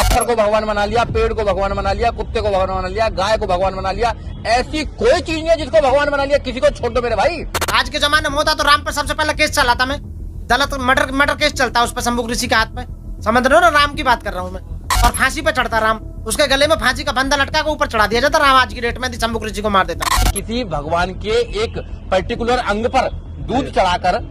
पत्थर को भगवान बना लिया, पेड़ को भगवान बना लिया, कुत्ते को भगवान बना लिया, गाय को भगवान बना लिया। ऐसी कोई चीज नहीं है जिसको भगवान बना लिया। किसी को छोड़ दो मेरे भाई। आज के जमाने में होता तो राम पर सबसे पहले केस चलाता मैं, दलित मर्डर केस चलता उस पर शंभुक ऋषि के हाथ में। समझ रहे हो ना, राम की बात कर रहा हूँ मैं। और फांसी पे चढ़ता राम, उसके गले में फांसी का बंधा लटका के ऊपर चढ़ा दिया जाता। राम आज की डेट में शंभुक ऋषि को मार देता। किसी भगवान के एक पर्टिकुलर अंग पर दूध चढ़ाकर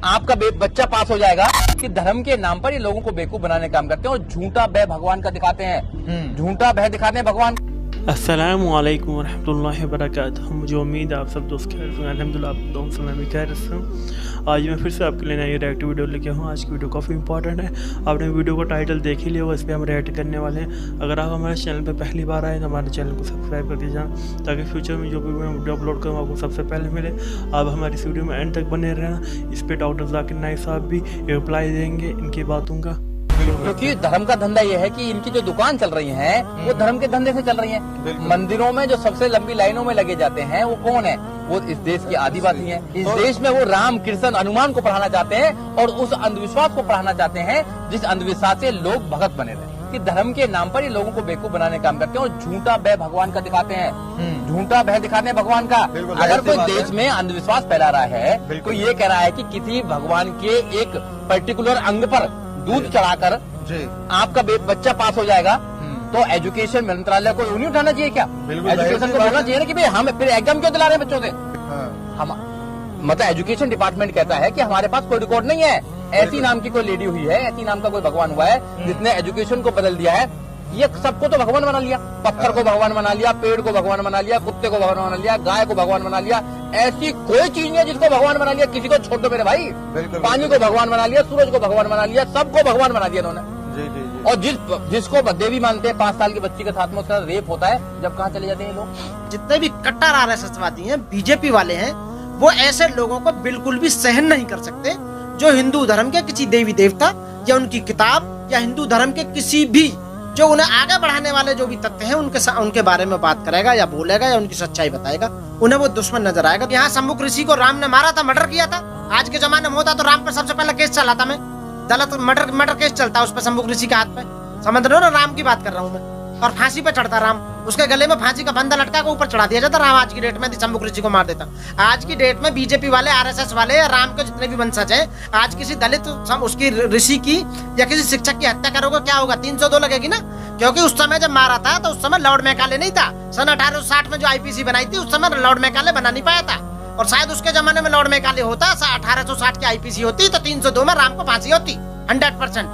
आपका बच्चा पास हो जाएगा कि धर्म के नाम पर ये लोगों को बेवकूफ बनाने का काम करते हैं और झूठा भय भगवान का दिखाते हैं, झूठा भय दिखाते हैं भगवान। अस्सलामु अलैकुम वरहमतुल्लाहि वबरकातुहू। मुझे उम्मीद है आप सब दोस्त खैर से, अल्हम्दुलिल्लाह आप दोनों समय में खैर से हूँ। आज मैं फिर से आपके लिए नई रिएक्ट वीडियो लेके हूँ। आज की वीडियो काफ़ी इंपॉर्टेंट है। आपने वीडियो को टाइटल देख ही लिया, इस पर हम रिएक्ट करने वाले हैं। अगर आप हमारे चैनल पर पहली बार आए तो हमारे चैनल को सब्सक्राइब कर दीजिए ताकि फ्यूचर में जो भी मैं वीडियो अपलोड करूँ आपको सबसे पहले मिले। आप हमारी इस वीडियो में एंड तक बने रहना। इस पर डॉक्टर जाकिर नाइक साहब भी रिप्लाई देंगे इनकी बातों का, क्योंकि धर्म का धंधा ये है कि इनकी जो दुकान चल रही है वो धर्म के धंधे से चल रही है। मंदिरों में जो सबसे लंबी लाइनों में लगे जाते हैं वो कौन है? वो इस देश की आदिवासी हैं। इस देश में वो राम, कृष्ण, हनुमान को पढ़ाना चाहते हैं और उस अंधविश्वास को पढ़ाना चाहते हैं जिस अंधविश्वास से लोग भगत बने रहे। कि धर्म के नाम पर ये लोगों को बेवकूफ बनाने का काम करते हैं और झूठा भय भगवान का दिखाते हैं, झूठा भय दिखाते हैं भगवान का। अगर कोई देश में अंधविश्वास फैला रहा है तो ये कह रहा है कि किसी भगवान के एक पर्टिकुलर अंग पर दूध चढ़ाकर आपका बच्चा पास हो जाएगा तो एजुकेशन मंत्रालय को नहीं उठाना चाहिए क्या? एजुकेशन को बोलना चाहिए ना कि भाई हम फिर एग्जाम क्यों दिला रहे हैं बच्चों से? हम मतलब एजुकेशन डिपार्टमेंट कहता है कि हमारे पास कोई रिकॉर्ड नहीं है। ऐसी नाम की कोई लेडी हुई है, ऐसी नाम का कोई भगवान हुआ है जिसने एजुकेशन को बदल दिया है। ये सबको तो भगवान बना लिया, पत्थर को भगवान बना लिया, पेड़ को भगवान बना लिया, कुत्ते को भगवान बना लिया, गाय को भगवान बना लिया। ऐसी कोई चीज नहीं है जिसको भगवान बना लिया। किसी को छोड़ दो मेरे भाई। पानी को भगवान बना लिया, सूरज को भगवान बना लिया, सबको भगवान बना दिया इन्होंने। और जिसको देवी मानते हैं, 5 साल की बच्ची के साथ में उसका रेप होता है, जब कहाँ चले जाते हैं लोग? जितने भी कट्टर आरएसएसवादी हैं, बीजेपी वाले हैं, वो ऐसे लोगों को बिल्कुल भी सहन नहीं कर सकते जो हिंदू धर्म के किसी देवी देवता या उनकी किताब या हिंदू धर्म के किसी भी जो उन्हें आगे बढ़ाने वाले जो भी तथ्य हैं उनके बारे में बात करेगा या बोलेगा या उनकी सच्चाई बताएगा, उन्हें वो दुश्मन नजर आएगा। यहाँ शंभुक ऋषि को राम ने मारा था, मर्डर किया था। आज के जमाने में होता तो राम पर सबसे पहले केस चलाता मैं, दलित मर्डर केस चलता उस पर शंभुक ऋषि के हाथ में। समझ रहे हो ना, राम की बात कर रहा हूँ मैं। और फांसी पे चढ़ता राम, उसके गले में फांसी का बंधा लटका के ऊपर चढ़ा दिया जाता। राम आज की डेट में शंभुक ऋषि को मार देता। आज की डेट में बीजेपी वाले, आरएसएस वाले या राम के जितने भी वंशज हैं, आज किसी दलित उसकी ऋषि की या किसी शिक्षक की हत्या करोगे क्या होगा? 302 लगेगी ना। क्योंकि उस समय जब मारा था तो उस समय लॉर्ड मैकाले नहीं था। सन 1860 में जो आईपीसी बनाई थी उस समय लॉर्ड मैकाले बना नहीं पाया था। और शायद उसके जमाने में लॉर्ड मैकाले होता, 1860 की आईपीसी होती तो 302 में राम को फांसी होती 100%।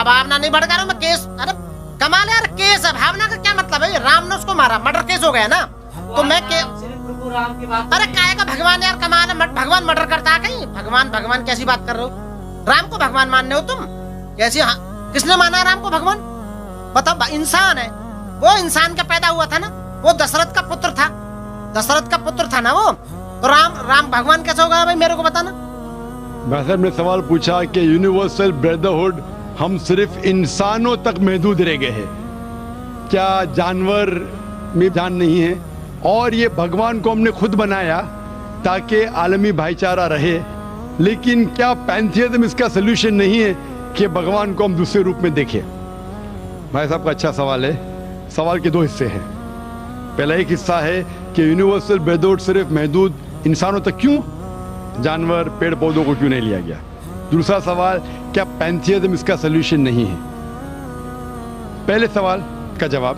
भावना नहीं भड़का रहा मैं, केस। अरे कमाल यार, केस है, भावना का क्या मतलब है? राम ने उसको मारा, मर्डर केस हो गया ना। तो मैं अरे काय का भगवान यार, कमाल है। भगवान मर्डर करता है कहीं? भगवान कैसी बात कर रहे हो? राम को भगवान मानने हो तुम? कैसी? किसने माना है राम को भगवान? बताओ। इंसान है वो, इंसान का पैदा हुआ था ना, वो दशरथ का पुत्र था ना वो। तो राम भगवान कैसे होगा भाई? मेरे को बताना। वैसे ने सवाल पूछा कि यूनिवर्सल ब्रदरहुड हम सिर्फ इंसानों तक महदूद रह गए हैं क्या? जानवर में जान नहीं है और ये भगवान को हमने खुद बनाया ताकि आलमी भाईचारा रहे। लेकिन क्या पैंथियज्म इसका सोल्यूशन नहीं है कि भगवान को हम दूसरे रूप में देखें? भाई साहब का अच्छा सवाल है। सवाल के 2 हिस्से हैं। पहला एक हिस्सा है कि यूनिवर्सल ब्रदरहुड सिर्फ महदूद इंसानों तक क्यों, जानवर, पेड़ पौधों को क्यों नहीं लिया गया? दूसरा सवाल, क्या पैंथियज्म इसका सोल्यूशन नहीं है? पहले सवाल का जवाब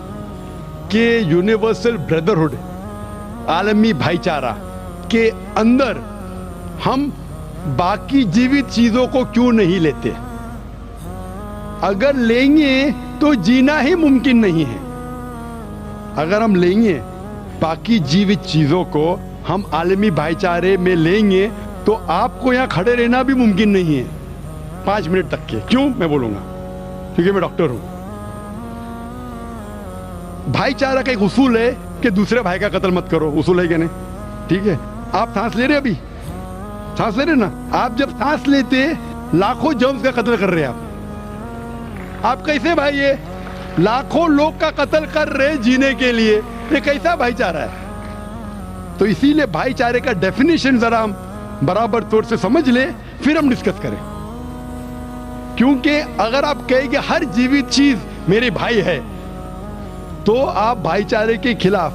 कि यूनिवर्सल ब्रदरहुड, आलमी भाईचारा के अंदर हम बाकी जीवित चीजों को क्यों नहीं लेते? अगर लेंगे तो जीना ही मुमकिन नहीं है। अगर हम लेंगे बाकी जीवित चीजों को, हम आलमी भाईचारे में लेंगे तो आपको यहाँ खड़े रहना भी मुमकिन नहीं है 5 मिनट तक के। क्यों? मैं बोलूंगा, क्योंकि मैं डॉक्टर हूं। भाईचारा का एक उसूल है कि दूसरे भाई का कत्ल मत करो। उसूल है कि नहीं? ठीक है। आप सांस ले रहे, अभी सांस ले रहे ना? आप जब सांस लेते लाखों जर्म्स का कत्ल कर रहे हैं आप कैसे भाई? ये लाखों लोग का कत्ल कर रहे जीने के लिए, ये कैसा भाईचारा है? तो इसीलिए भाईचारे का डेफिनेशन जरा हम बराबर तौर से समझ ले, फिर हम डिस्कस करें। کیونکہ اگر آپ کہیں کہ ہر جیوت چیز میرے بھائی ہے تو آپ بھائی چارے کے خلاف.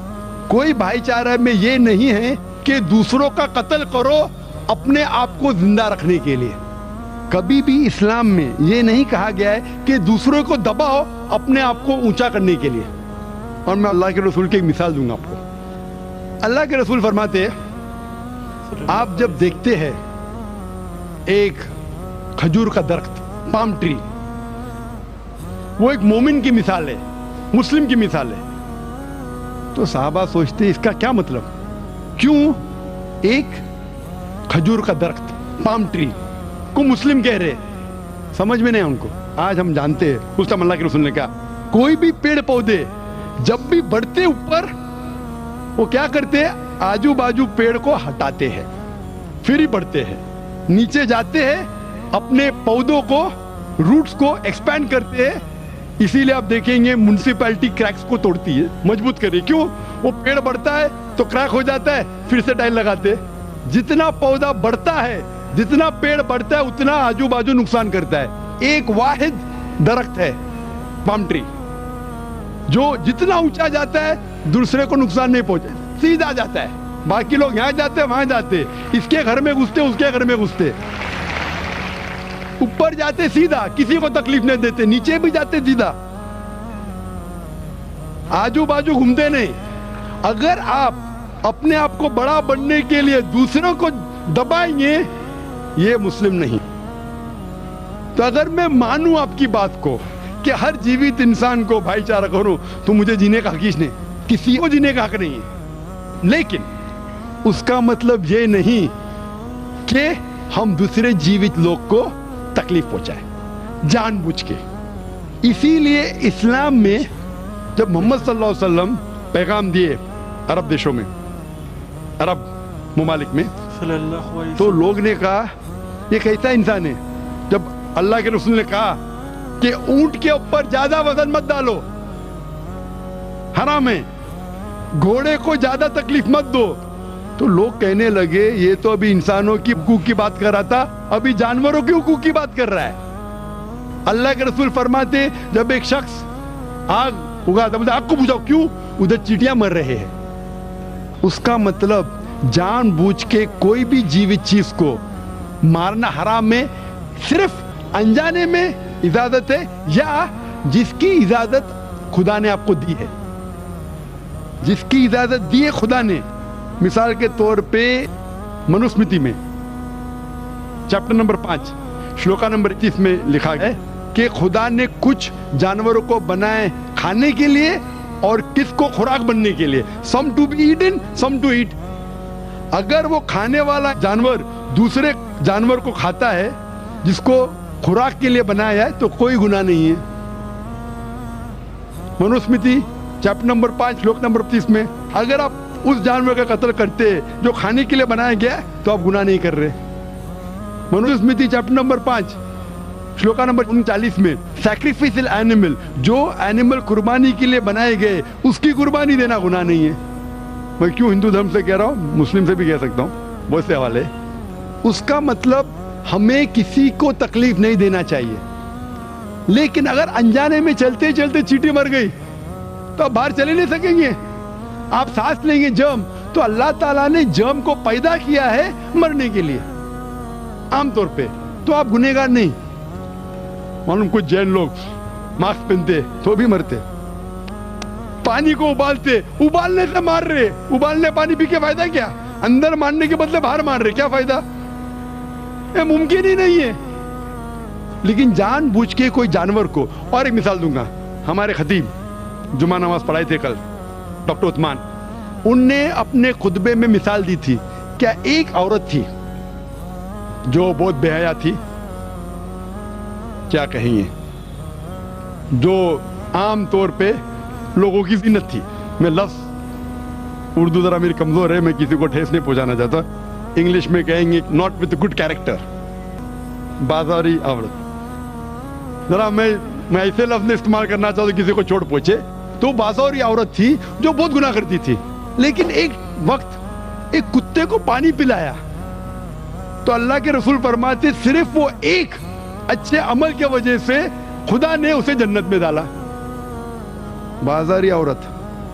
کوئی بھائی چارہ میں یہ نہیں ہے کہ دوسروں کا قتل کرو اپنے آپ کو زندہ رکھنے کے لیے. کبھی بھی اسلام میں یہ نہیں کہا گیا ہے کہ دوسروں کو دباؤ اپنے آپ کو اونچا کرنے کے لیے. اور میں اللہ کے رسول کی ایک مثال دوں گا آپ کو. اللہ کے رسول فرماتے ہیں آپ جب دیکھتے ہیں ایک کھجور کا درخت, پام ٹری, وہ ایک مومن کی مثال ہے, مسلم کی مثال ہے, تو صحابہ سوچتے اس کا کیا مطلب, کیوں ایک کھجور کا درخت, پام ٹری کو مسلم کہہ رہے, سمجھ میں نہیں ان کو. آج ہم جانتے ہیں اس ٹائم اللہ کے رسول نے کہا کوئی بھی پیڑ پودے جب بھی بڑھتے اوپر وہ کیا کرتے ہیں, آجو باجو پیڑ کو ہٹاتے ہیں پھر ہی بڑھتے ہیں, نیچے جاتے ہیں اپنے پودوں کو, روٹس کو ایکسپینڈ کرتے ہیں. اسی لیے آپ دیکھیں گے میونسپیلٹی کریکس کو توڑتی ہے, مضبوط کر رہی ہے. کیوں, وہ پیڑ بڑھتا ہے تو کریک ہو جاتا ہے, پھر سے ٹائل لگاتے. جتنا پودا بڑھتا ہے, جتنا پیڑ بڑھتا ہے اتنا آجو باجو نقصان کرتا ہے. ایک واحد درخت ہے پام ٹری جو جتنا اونچا جاتا ہے دوسرے کو نقصان نہیں پہنچے, سیدھا جاتا ہے. باقی لوگ یہاں جاتے وہاں جاتے, اس کے گھر میں گھستے اس کے گھر میں گھستے, اوپر جاتے سیدھا, کسی کو تکلیف نہیں دیتے, نیچے بھی جاتے سیدھا, آجو باجو گھومتے نہیں. اگر آپ اپنے آپ کو بڑا بننے کے لیے دوسروں کو دبائیں گے یہ مسلم نہیں. تو اگر میں مانوں آپ کی بات کو کہ ہر جیوت انسان کو بھائی چارہ کروں تو مجھے جینے کا حق نہیں, کسی کو جینے کا حق نہیں ہے. لیکن اس کا مطلب یہ نہیں کہ ہم دوسرے جیوت لوگ کو تکلیف پہنچائیں جان بوجھ کے. اسی لیے اسلام میں جب محمد صلی اللہ علیہ وسلم پیغام دیے عرب دیشوں میں, عرب ممالک میں, تو لوگ نے کہا یہ کیسا انسان ہے. جب اللہ کے رسول نے کہا کہ اونٹ کے اوپر زیادہ وزن مت ڈالو, حرام ہے, گھوڑے کو زیادہ تکلیف مت دو, تو لوگ کہنے لگے یہ تو ابھی انسانوں کی حقوق کی بات کر رہا تھا, ابھی جانوروں کی حقوق کی بات کر رہا ہے. اللہ کے رسول فرماتے جب ایک شخص آگ اگاتا, مجھے آگ کو بجھاؤ, کیوں, ادھر چیٹیاں مر رہے ہیں. اس کا مطلب جان بوجھ کے کوئی بھی جیوت چیز کو مارنا حرام ہے, صرف انجانے میں اجازت ہے یا جس کی اجازت خدا نے آپ کو دی ہے, جس کی اجازت دی ہے خدا نے. مثال کے طور پہ منوسمرتی میں چیپٹر نمبر 5 شلوکا نمبر 30 میں لکھا ہے کہ خدا نے کچھ جانوروں کو بنائے کھانے کے لیے اور کس کو خوراک بننے کے لیے, some to be eaten, some to eat. اگر وہ کھانے والا جانور دوسرے جانور کو کھاتا ہے جس کو خوراک کے لیے بنایا ہے تو کوئی گناہ نہیں ہے. منوسمرتی چیپٹر نمبر 5 شلوک نمبر 30 میں اگر آپ اس جانور کا قتل کرتے جو کھانے کے لیے بنایا گیا تو آپ گناہ نہیں کر رہے. منوسمرتی چیپٹر نمبر 5 شلوکا نمبر 39 میں سیکریفائسل اینیمل, جو اینیمل قربانی کے لیے بنائے گئے اس کی قربانی دینا گناہ نہیں ہے. میں کیوں ہندو دھرم سے کہہ رہا ہوں, مسلم سے بھی کہہ سکتا ہوں, بہت سے حوالے. اس کا مطلب ہمیں کسی کو تکلیف نہیں دینا چاہیے. لیکن اگر انجانے میں چلتے چلتے چیٹی مر گئی تو آپ باہر چلے نہیں سکیں گے, آپ سانس لیں گے جرم, تو اللہ تعالیٰ نے جرم کو پیدا کیا ہے مرنے کے لیے عام طور پہ, تو آپ گنہگار نہیں. معلوم کچھ جین لوگ ماسک پہنتے تو بھی مرتے, پانی کو ابالتے, ابالنے سے مار رہے, ابالنے پانی پی کے فائدہ کیا, اندر مارنے کے بدلے باہر مار رہے, کیا فائدہ, یہ ممکن ہی نہیں ہے. لیکن جان بوجھ کے کوئی جانور کو, اور ایک مثال دوں گا, ہمارے خطیب جمعہ نماز پڑھائے تھے کل ڈاکٹر عثمان, ان نے اپنے خطبے میں مثال دی تھی. کیا ایک عورت تھی جو بہت بے حیا تھی, کیا کہیں گے, جو عام طور پہ لوگوں کی زینت تھی. میں لفظ اردو ذرا میری کمزور ہے, میں کسی کو ٹھیس نہیں پہنچانا چاہتا, انگلش میں کہیں گے ناٹ وتھ گڈ کیریکٹر, بازاری عورت. ذرا میں ایسے لفظ استعمال کرنا چاہتا ہوں کسی کو چوٹ پہنچے, تو بازاری عورت تھی جو بہت گناہ کرتی تھی. لیکن ایک وقت ایک کتے کو پانی پلایا تو اللہ کے رسول فرماتے صرف وہ ایک अच्छे अमल की वजह से खुदा ने उसे जन्नत में डाला। बाजारी औरत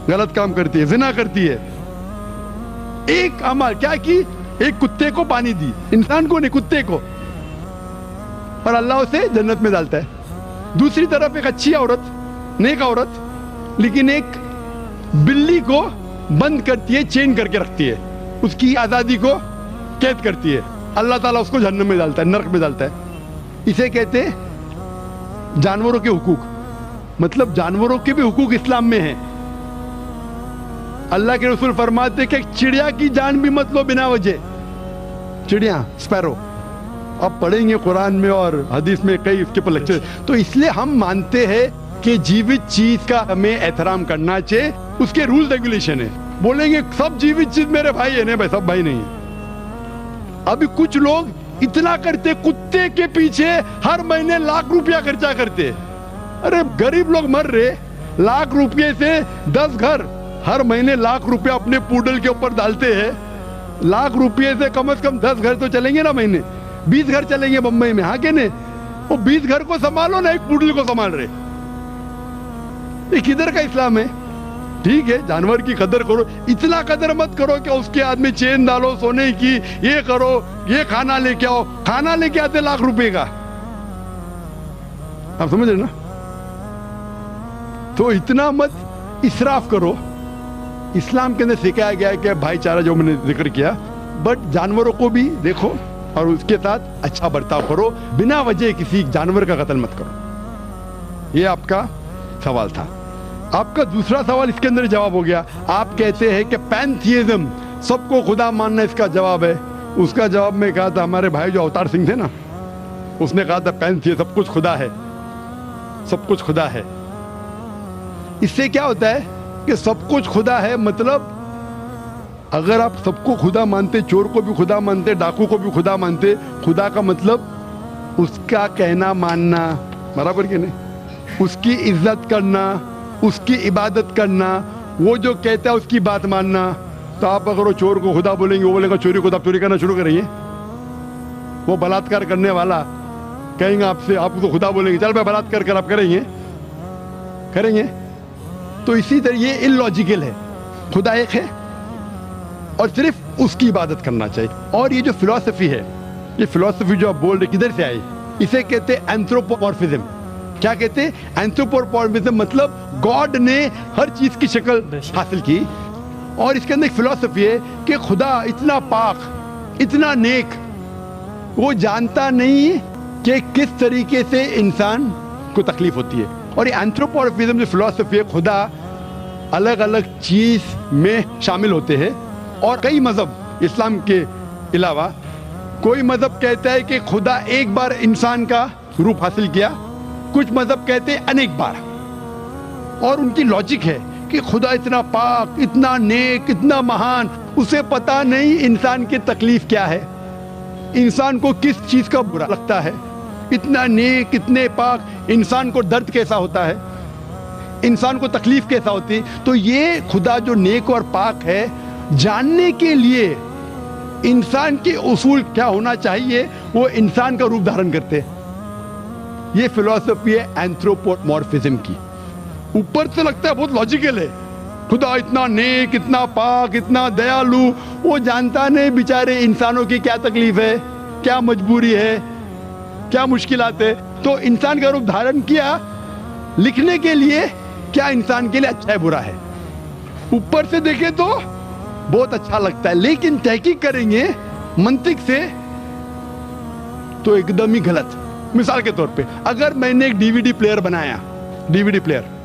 गलत काम करती है, जिना करती है, एक अमल क्या की, एक कुत्ते को पानी दी, इंसान को नहीं कुत्ते को, और अल्लाह उसे जन्नत में डालता है। दूसरी तरफ एक अच्छी औरत, नेक औरत, लेकिन एक बिल्ली को बंद करती है, चेन करके रखती है, उसकी आजादी को कैद करती है, अल्लाह ताला उसको जहन्नम में डालता है, नरक में डालता है। इसे कहते हैं जानवरों के हुकूक। मतलब जानवरों के भी हुकूक इस्लाम में हैं। अल्लाह के रसूल फरमाते कि चिड़िया की जान भी मत लो बिना वजह। चिड़िया, स्पैरो, अब पढ़ेंगे कुरान में और हदीस में कई इसके पर लेक्चर। तो इसलिए हम मानते हैं कि जीवित चीज का हमें एहतराम करना चाहिए, उसके रूल रेगुलेशन है। बोलेंगे सब जीवित चीज मेरे भाई है, नहीं भाई, सब भाई नहीं है। अभी कुछ लोग इतना करते, कुत्ते के पीछे हर महीने लाख रुपया खर्चा करते। अरे गरीब लोग मर रहे, लाख रुपये से 10 घर हर महीने लाख रुपया अपने पूडल के ऊपर डालते हैं। लाख रुपये से कम 10 घर तो चलेंगे ना महीने, 20 घर चलेंगे बम्बई में, हाँ के नहीं? वो 20 घर को संभालो ना, एक पूडल को संभाल रहे। ये किधर का इस्लाम है? ठीक है, जानवर की कदर करो, इतना कदर मत करो कि उसके हाथ में चेन डालो सोने की, ये करो, ये खाना लेके आओ। खाना लेके आते लाख रुपए का, आप समझ रहे ना? तो इतना मत इसराफ करो। इस्लाम के अंदर सिखाया गया है कि भाईचारा, जो मैंने जिक्र किया, बट जानवरों को भी देखो और उसके साथ अच्छा बर्ताव करो, बिना वजह किसी जानवर का कत्ल मत करो। ये आपका सवाल था। आपका दूसरा सवाल इसके अंदर जवाब हो गया। आप कहते हैं कि पैंथियज्म, सबको खुदा मानना इसका जवाब है। उसका जवाब में कहा था, हमारे भाई जो अवतार सिंह थे ना, उसने कहा था पैंथियज्म, सब कुछ खुदा है, सब कुछ खुदा है। इससे क्या होता है कि सब कुछ खुदा है, मतलब अगर आप सबको खुदा मानते, चोर को भी खुदा मानते, डाकू को भी खुदा मानते, खुदा का मतलब उसका कहना मानना, बराबर कि नहीं? उसकी इज्जत करना, उसकी इबादत करना, वो जो कहता है उसकी बात मानना। तो आप अगर वो चोर को खुदा बोलेंगे, वो बोलेगा चोरी को, तो आप चोरी करना शुरू करेंगे। वो बलात्कार करने वाला कहेंगे आपसे, आप तो खुदा बोलेंगे, चल भाई बलात्कार कर, आप करेंगे? करेंगे? तो इसी तरह ये इलॉजिकल है। खुदा एक है और सिर्फ उसकी इबादत करना चाहिए। और ये जो फिलॉसफी है, ये फिलॉसफी जो आप बोल रहे, किधर से आई? इसे कहते हैं एंथ्रोपोमॉर्फिज्म। क्या कहते हैं? एंथ्रोपोमॉर्फिज्म, मतलब गॉड ने हर चीज की शक्ल हासिल की। और इसके अंदर एक फिलॉसफी है कि खुदा इतना पाक, इतना नेक, वो जानता नहीं कि किस तरीके से इंसान को तकलीफ होती है। और ये एंथ्रोपोमॉर्फिज्म जो फिलॉसफी है, खुदा अलग अलग चीज में शामिल होते हैं। और कई मजहब, इस्लाम के अलावा कोई मजहब कहता है कि खुदा एक बार इंसान का रूप हासिल किया, कुछ मजहब कहते हैं अनेक बार। और उनकी लॉजिक है कि खुदा इतना पाक, इतना नेक, इतना महान, उसे पता नहीं इंसान की तकलीफ क्या है, इंसान को किस चीज का बुरा लगता है। इतना नेक, इतने पाक, इंसान को दर्द कैसा होता है, इंसान को तकलीफ कैसा होती है। तो ये खुदा जो नेक और पाक है, जानने के लिए इंसान के उसूल क्या होना चाहिए, वो इंसान का रूप धारण करते हैं। ये फिलॉसफी है एंथ्रोपोमॉर्फिज्म की। ऊपर से लगता है बहुत लॉजिकल है, खुदा इतना नेक, इतना पाक, इतना दयालु, वो जानता नहीं बेचारे इंसानों की क्या तकलीफ है, क्या मजबूरी है, क्या मुश्किलात है। तो इंसान का रूप धारण किया लिखने के लिए, क्या इंसान के लिए अच्छा है बुरा है। ऊपर से देखें तो बहुत अच्छा लगता है, लेकिन तहकीक करेंगे मंतिक से तो एकदम ही गलत। मिसाल के तौर पे, अगर मैंने एक डीवीडी प्लेयर बनाया, डीवीडी प्लेयर,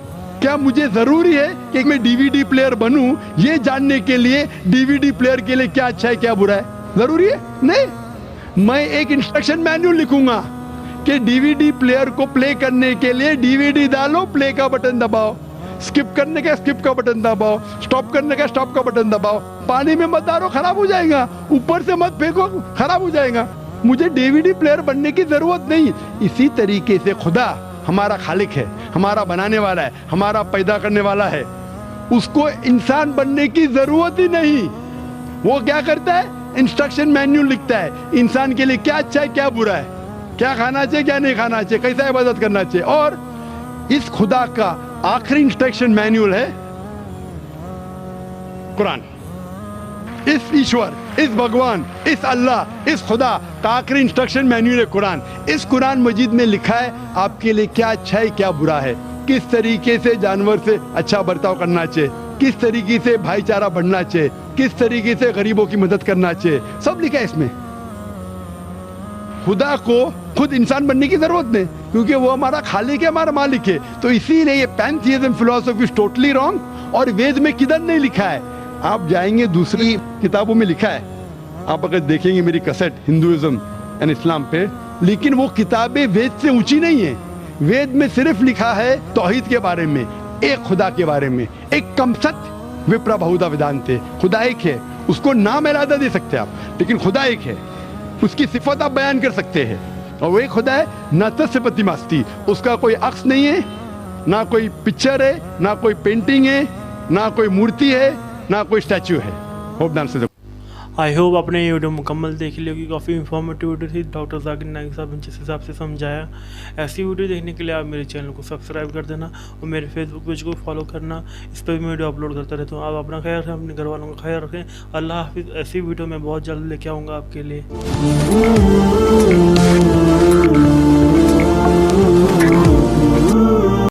क्या मुझे जरूरी है कि मैं डीवीडी प्लेयर बनूं ये जानने के लिए डीवीडी प्लेयर के लिए क्या अच्छा है क्या बुरा है? जरूरी है? नहीं। मैं एक इंस्ट्रक्शन मैन्युअल लिखूंगा कि डीवीडी प्लेयर को प्ले करने के लिए डीवीडी डालो, प्ले का बटन दबाओ, स्किप करने का स्किप का बटन दबाओ, स्टॉप करने का स्टॉप का बटन दबाओ। पानी में मत डालो, खराब हो जाएगा, ऊपर से मत फेंको, खराब हो जाएगा। मुझे डीवीडी प्लेयर बनने की जरूरत नहीं। इसी तरीके से खुदा हमारा खालिक है, हमारा बनाने वाला है, हमारा पैदा करने वाला है, उसको इंसान बनने की जरूरत ही नहीं। वो क्या करता है? इंस्ट्रक्शन मैन्युअल लिखता है, इंसान के लिए क्या अच्छा है क्या बुरा है। क्या खाना चाहिए क्या नहीं खाना चाहिए, कैसा इबादत करना चाहिए। और इस खुदा का आखिरी इंस्ट्रक्शन मैनुअल है कुरान। इस ईश्वर, इस भगवान, इस अल्लाह, इस खुदा का आखिरी इंस्ट्रक्शन मैनुअल है कुरान। इस कुरान मजीद में लिखा है आपके लिए क्या अच्छा है क्या बुरा है, किस तरीके से जानवर से अच्छा बर्ताव करना चाहिए, किस तरीके से भाईचारा बढ़ना चाहिए, किस तरीके से गरीबों की मदद करना चाहिए, सब लिखा है इसमें। खुदा को खुद इंसान बनने की जरूरत नहीं, क्योंकि वो हमारा खालिक है, हमारा मालिक है। तो इसीलिए ये पैंथीइज्म फिलॉसफी इज टोटली रॉन्ग। और वेद में किधर नहीं लिखा है, आप जाएंगे दूसरी किताबों में लिखा है, आप अगर देखेंगे मेरी कैसेट हिंदुइज्म एंड इस्लाम पे, लेकिन वो किताबें वेद से ऊंची नहीं है। वेद में सिर्फ लिखा है तौहीद के बारे में, एक खुदा के बारे में, एक कमसत विप्रा बहुधा वेदांते, खुदा एक है, उसको नाम इरादा दे सकते हैं आप, लेकिन खुदा एक है, उसकी सिफत आप बयान कर सकते हैं। और वो एक खुदा है न तस्पति मास्ती, उसका कोई अक्स नहीं है, ना कोई पिक्चर है, ना कोई पेंटिंग है, ना कोई मूर्ति है, ना कोई स्टैचू है। होप दैट से आई होप आपने ये वीडियो मुकम्मल देख ली होगी। काफ़ी इंफॉर्मेटिव वीडियो थी। डॉक्टर जाकिर नाइक साहब ने जिस हिसाब से समझाया, ऐसी वीडियो देखने के लिए आप मेरे चैनल को सब्सक्राइब कर देना और मेरे फेसबुक पेज को फॉलो करना। इस पर भी मैं वीडियो अपलोड करता रहता हूँ। आप अपना ख्याल रखें, अपने घर वालों का ख्याल रखें। अल्लाह हाफिज़। ऐसी वीडियो मैं बहुत जल्द लेके आऊँगा आपके लिए।